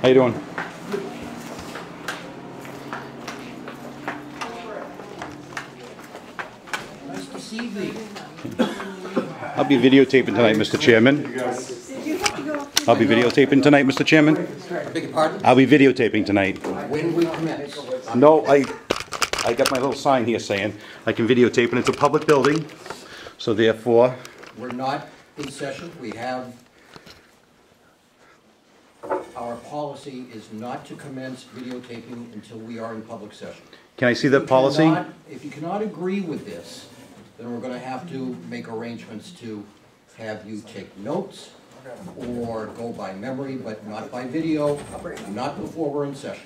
How you doing? Nice to see thee. I'll be videotaping tonight, Mr. Chairman. I'll be videotaping tonight, Mr. Chairman. I beg your pardon? I'll be videotaping tonight. When we commence. No, I got my little sign here saying I can videotape, and it's a public building, so therefore... We're not in session. We have, our policy is not to commence videotaping until we are in public session. Can I see the policy? If you cannot agree with this, then we're going to have to make arrangements to have you take notes or go by memory, but not by video, not before we're in session.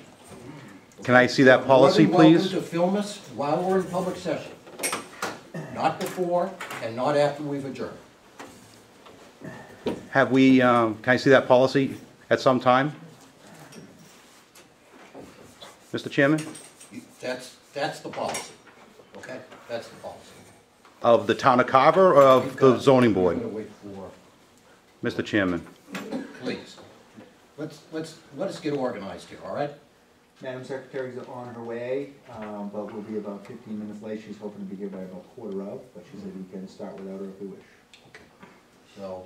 Can I see that policy, You're more than please? welcome to film us while we're in public session. Not before and not after we've adjourned. Have we, can I see that policy at some time? Mr. Chairman? That's the policy, okay? That's the policy. Of the town of Carver or of the zoning I'm board? gonna wait for, Mr. Chairman? please. Let us get organized here, all right? Madam Secretary's on her way, but we'll be about 15 minutes late. She's hoping to be here by about 1:15, but she said we can start without her if we wish. Okay. So,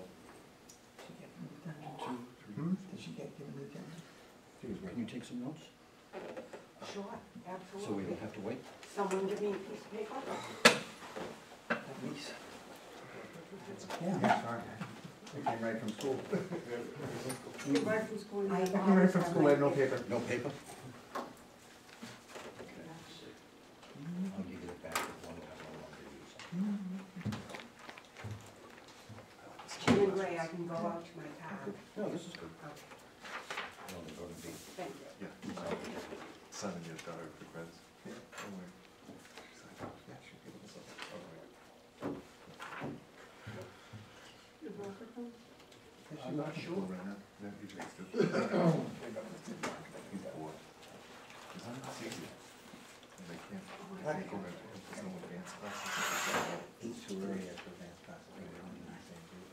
Did she get given the agenda? can you take some notes? Sure, So we absolutely. don't have to wait? Someone give me a piece of paper? Yeah, sorry. I came right from school. Came right from school. I came right from school, I have no paper. No paper? Okay. I'll give you it back if one I no longer use. Jim and Ray, I can go out to my car. No, this is good. Okay, No, they're going to be. thank you. Son and your daughter for friends. Your microphone? I'm not sure. Right now? Yeah, he takes it. He's bored. And they can't go back to him for no advanced classes. It's too early after advanced classes. We're only in the same group.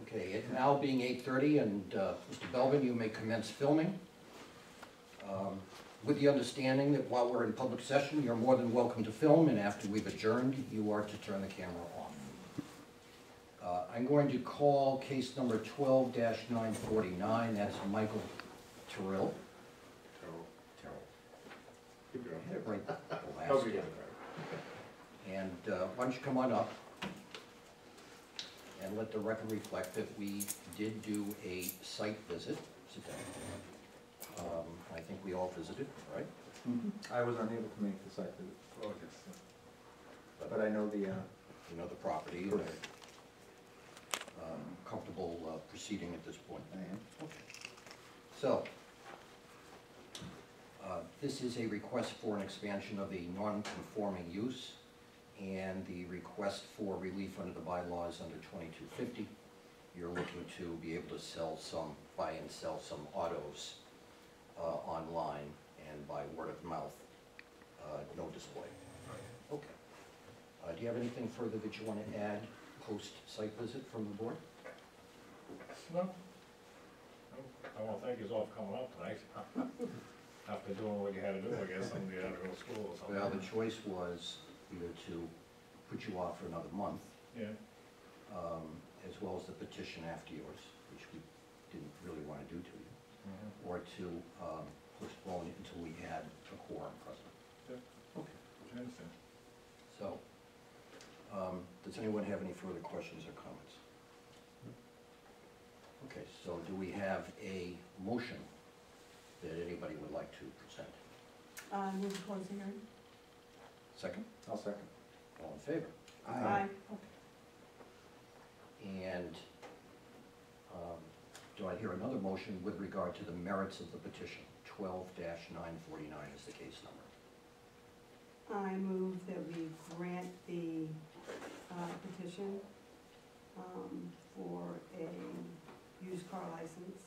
Okay, it now being 8:30, and Mr. Belvin, you may commence filming. With the understanding that while we're in public session, you're more than welcome to film, and after we've adjourned, you are to turn the camera off. I'm going to call case number 12-949, that's Michael Terrell. Terrell. I had it right the last time. And why don't you come on up and let the record reflect that we did do a site visit. Sit down. I think we all visited, right? I was unable to make the site visit, Oh, yes. but I know the, You know the property, and comfortable proceeding at this point. I am. Okay. So, this is a request for an expansion of a non-conforming use, and the request for relief under the bylaws under 2250. You're looking to be able to buy and sell some autos online and by word of mouth, no display. Okay. Do you have anything further that you want to add post-site visit from the board? No. I want to thank you all for coming up tonight. After doing what you had to do, I guess, somebody had to go to school or something. Well, the choice was either to put you off for another month, Yeah, as well as the petition after yours, which we didn't really want to do to you, or to postpone it until we had a quorum present. Yeah. Okay. I understand. So, does anyone have any further questions or comments? Okay, so do we have a motion that anybody would like to present? Move to close the hearing. Second? I'll second. All in favor? Aye. And do I hear another motion with regard to the merits of the petition? 12-949 is the case number. I move that we grant the petition for a used car license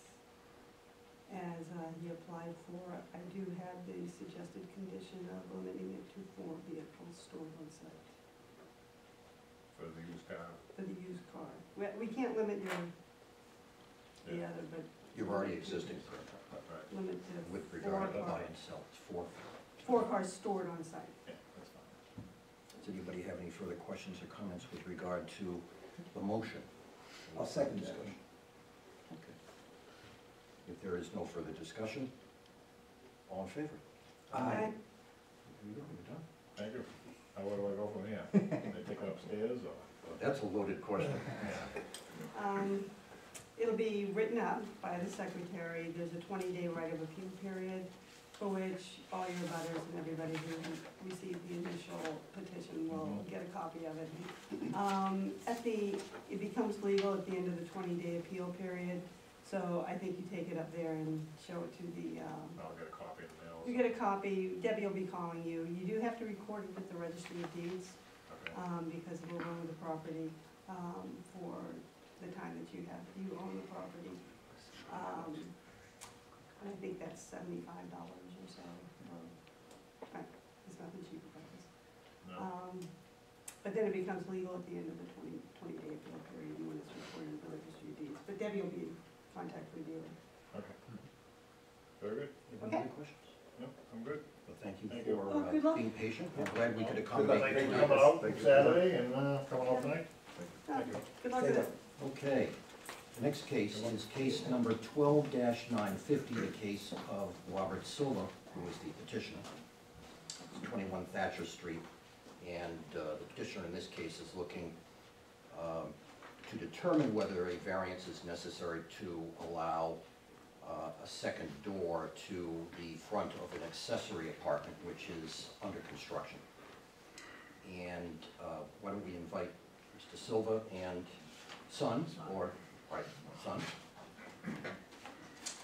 as he applied for. I do have the suggested condition of limiting it to 4 vehicles stored on site. For the used car. For the used car. We can't limit your the other, but You're already existing, Right, limit with to regard to four buy cars. and sell, it's four. Four cars stored on site. yeah, that's fine. Does anybody have any further questions or comments with regard to the motion? I'll second that. Discussion. Okay. If there is no further discussion, all in favor? Aye. You're done. Thank you. Now where do I go from here? They take it upstairs or? That's a loaded question. It'll be written up by the secretary. There's a 20-day right of appeal period for which all your butters and everybody who received the initial petition will get a copy of it. It becomes legal at the end of the 20-day appeal period, so I think you take it up there and show it to the, I'll get a copy in the mail. you get a copy, Debbie will be calling you. You do have to record it with the registry of deeds, Okay. because it will run with the property, for the time that you own the property. And I think that's $75 or so, it's nothing cheap about this. No, But then it becomes legal at the end of the 20-day appeal period when it's recorded in the registry of deeds. But Debbie will be in contact with you. okay. Very good. Any other questions? No, I'm good. Well, thank you Thank you. for Oh, good luck. being patient. I'm glad we could Thank accommodate you you for coming tonight. out Saturday and coming out tonight. Thank you. Good luck Stay with there. it. Okay, the next case is case number 12-950, the case of Robert Silva, who is the petitioner. It's 21 Thatcher Street, and the petitioner in this case is looking to determine whether a variance is necessary to allow a second door to the front of an accessory apartment which is under construction. And why don't we invite Mr. Silva and son, or, right, son,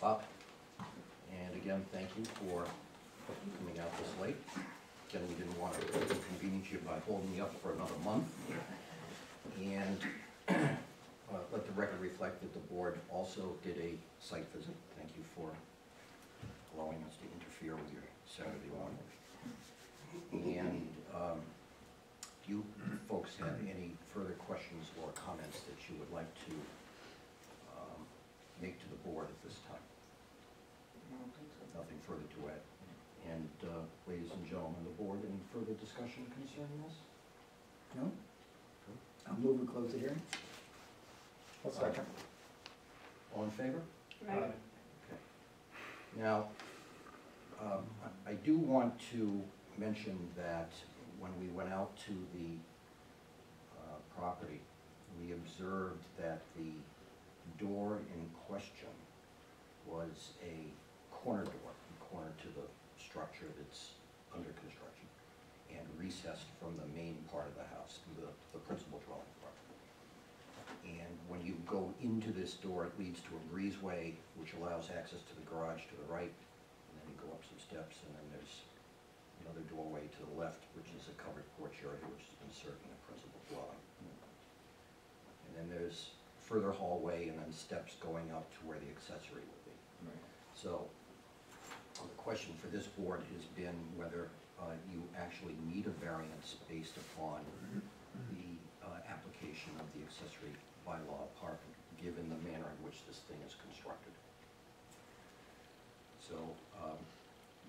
up. And again, thank you for coming out this late. Again, we didn't want to inconvenience you by holding you up for another month. And let the record reflect that the board also did a site visit. Thank you for allowing us to interfere with your Saturday morning. And do you folks have any further questions or comments that you would like to make to the board at this time? Nothing further to add. And ladies and gentlemen of the board, any further discussion concerning this? No? I'll move and close the hearing. I'll second. All in favor? Right? Okay. Now, I do want to mention that when we went out to the property, we observed that the door in question was a corner door, corner to the structure that's under construction, and recessed from the main part of the house, the principal dwelling part. And when you go into this door, it leads to a breezeway, which allows access to the garage to the right, and then you go up some steps, and then there's another doorway to the left, which is a covered porch area, which is inserted in the principal dwelling. And then there's further hallway, and then steps going up to where the accessory will be. So, the question for this board has been whether you actually need a variance based upon the application of the accessory bylaw apartment, given the manner in which this thing is constructed. So,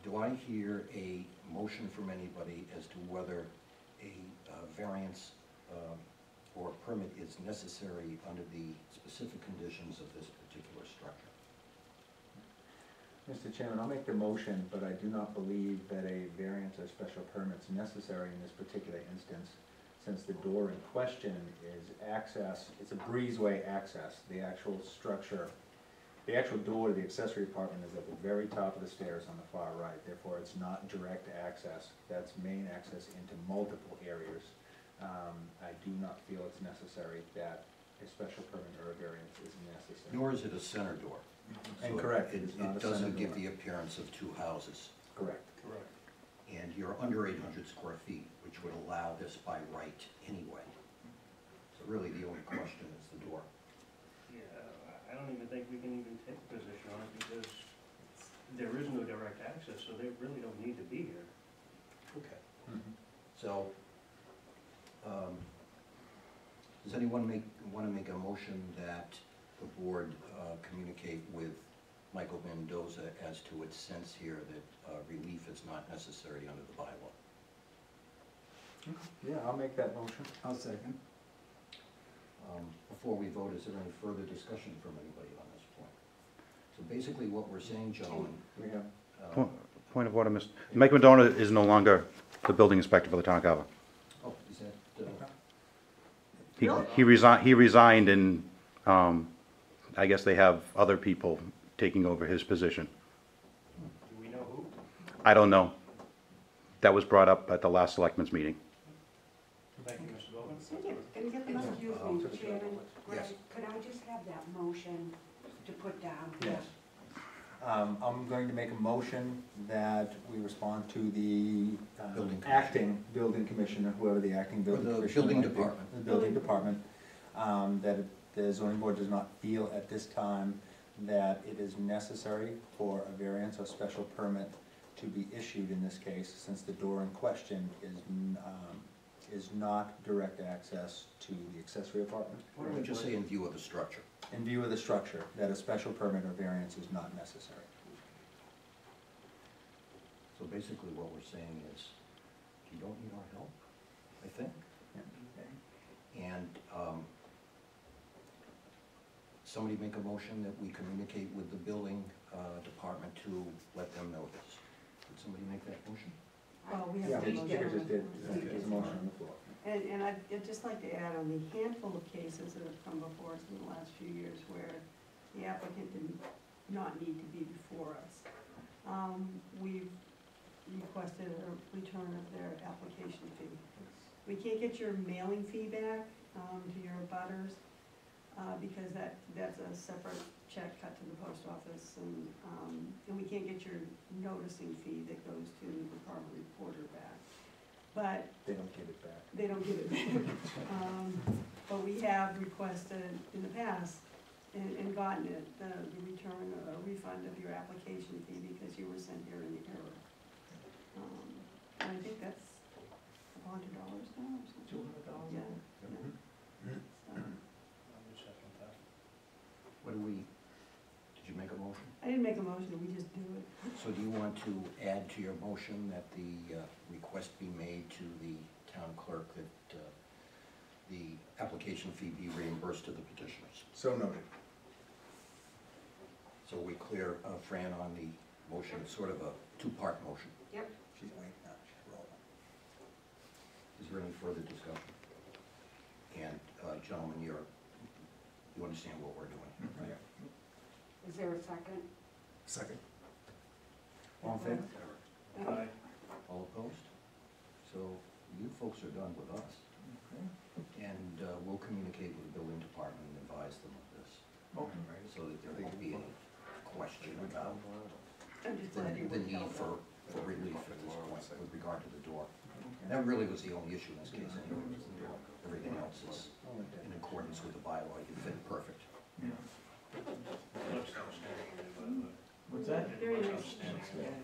do I hear a motion from anybody as to whether a variance or permit is necessary under the specific conditions of this particular structure? Mr. Chairman, I'll make the motion, but I do not believe that a variance or special permit is necessary in this particular instance, since the door in question is access, it's a breezeway access. The actual structure, the actual door to the accessory apartment is at the very top of the stairs on the far right. Therefore, it's not direct access. That's main access into multiple areas. I do not feel it's necessary that a special permit or a variance is necessary. Nor is it a center door. And So correct, It it's not a it doesn't center give door. the appearance of two houses. Correct. Correct. And you're under 800 square feet, which would allow this by right anyway. So really, the only question is the door. Yeah, I don't even think we can even take a position on it because there is no direct access, so they really don't need to be here. Okay. So, does anyone want to make a motion that the board communicate with Michael Mendoza as to its sense here that relief is not necessary under the bylaw. Yeah, I'll make that motion. I'll second. Before we vote, is there any further discussion from anybody on this point? So basically what we're saying, gentlemen, We have, Point of order, Mr. Mike McDonough is no longer the building inspector for the town of Carver. oh, is that, He resigned and, I guess they have other people taking over his position. Do we know who? I don't know. That was brought up at the last selectmen's meeting. Thank you, Mr. Bowman. Can you get the message? Excuse me, Chairman, Yes. could I just have that motion to put down? yes. I'm going to make a motion that we respond to the Building commissioner. acting building commissioner, whoever the acting building the commissioner building might be. department. The building department, that the zoning board does not feel at this time that it is necessary for a variance or special permit to be issued in this case, since the door in question is not direct access to the accessory apartment. why don't we just say in view of the structure? In view of the structure, that a special permit or variance is not necessary. So basically what we're saying is, you don't need our help, I think. And somebody make a motion that we communicate with the building department to let them know this. Did somebody make that motion? Well, we Yeah, have we to just did, there's a motion on the floor. And I'd just like to add on the handful of cases that have come before us in the last few years where the applicant did not need to be before us. We've requested a return of their application fee. We can't get your mailing fee back to your abutters because that's a separate check cut to the post office, and we can't get your noticing fee that goes to the Carver Reporter back. But They don't give it back. they don't give it back. But we have requested in the past and gotten it, the return, a refund of your application fee because you were sent here in error. And I think that's $100 now or something. $200,000? Yeah, yeah. So, I'll just second that. What do we, did you make a motion? I didn't make a motion, we just do it. So do you want to add to your motion that the request be made to the town clerk that the application fee be reimbursed to the petitioners? So noted. So we clear, Fran, on the motion, it's sort of a two-part motion. Yep. She's waiting now, she's rolling. Is there any further discussion? And gentlemen, you understand what we're doing, right? Is there a second? Second. All in favor? Aye. All opposed? So you folks are done with us. And we'll communicate with the building department and advise them of this, so that there won't be any question about I'm just glad you the worked need out for relief at this point with regard to the door. That really was the only issue in this case anyway, was the door. Everything else is in accordance with the bylaw, you fit perfect. Looks outstanding, by the way. What's that? Very nice.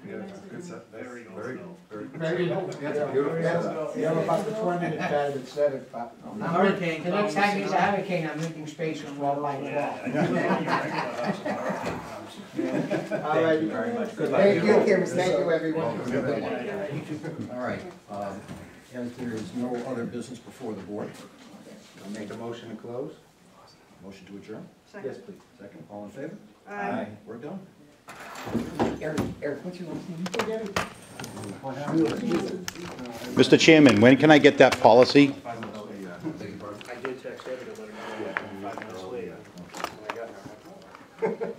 Yeah, good set. Very Very, old. very. Very old. That's a beautiful setup. You have about the 4-minute guy that said it, but Hurricane the next comes, time there's a hurricane, I'm making spaces wall by wall. All right. Very much. Good Thank you, Kim, thank you, everyone. All right, as there is no other business before the board, I'll make a motion to close. motion to adjourn, Second. Yes, please. second, all in favor? Aye. We're done. Eric, what's your last name? Mr. Chairman, when can I get that policy? I did text Eddie to let her know that 5 minutes late when I got her.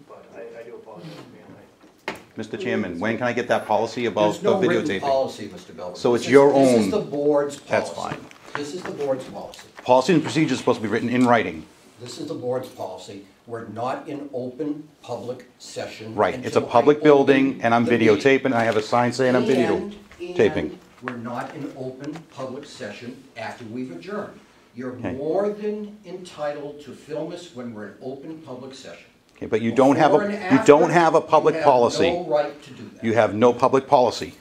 But I do apologize, man. Mr. Chairman, when can I get that policy about There's the no written videotaping? policy, Mr. Belvin. So it's your This own- is the board's policy. That's fine. This is the board's policy. Policy and procedure is supposed to be written in writing. This is the board's policy. We're not in open public session. Right, it's a until I public building, open and I'm the meeting. videotaping, and I have a sign saying I'm videotaping. And we're not in open public session after we've adjourned. You're Okay. more than entitled to film us when we're in open public session. Okay, but you don't have Before and you after, don't have a public policy. You have no right to do that. You have no public policy.